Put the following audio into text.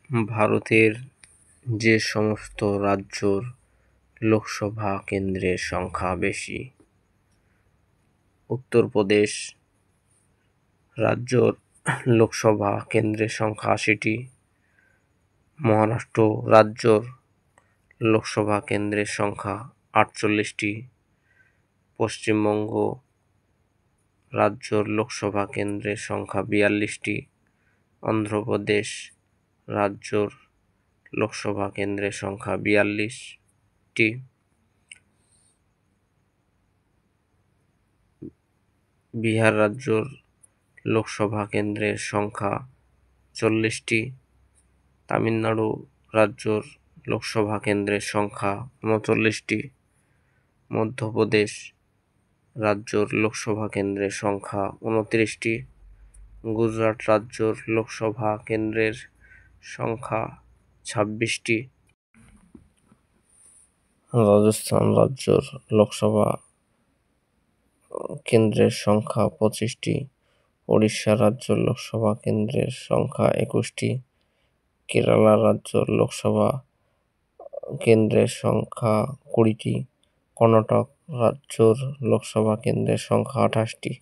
ভারতের যে সমস্ত রাজ্যর লোকসভা কেন্দ্রের সংখ্যা বেশি: উত্তরপ্রদেশ রাজ্যর লোকসভা কেন্দ্রের সংখ্যা ৮০টি, মহারাষ্ট্র রাজ্যর লোকসভা কেন্দ্রের সংখ্যা ৪৮টি, পশ্চিমবঙ্গ রাজ্যর লোকসভা কেন্দ্রের সংখ্যা ৪২টি, অন্ধ্রপ্রদেশ রাজ্যর লোকসভা কেন্দ্রের সংখ্যা ৪২টি, বিহার রাজ্যর লোকসভা কেন্দ্রের সংখ্যা ৪০টি, তামিলনাড়ু রাজ্যর লোকসভা কেন্দ্রের সংখ্যা ৩৯টি, মধ্যপ্রদেশ রাজ্যর লোকসভা কেন্দ্রের সংখ্যা ২৯টি, গুজরাট রাজ্যর লোকসভা কেন্দ্রের সংখ্যা ২৬টি, রাজস্থান রাজ্যর লোকসভা কেন্দ্রের সংখ্যা ২৫টি, ওড়িশা রাজ্যর লোকসভা কেন্দ্রের সংখ্যা ২১টি, কেরালা রাজ্যর লোকসভা কেন্দ্রের সংখ্যা ২০টি, কর্ণাটক রাজ্যর লোকসভা কেন্দ্রের সংখ্যা ২৮টি।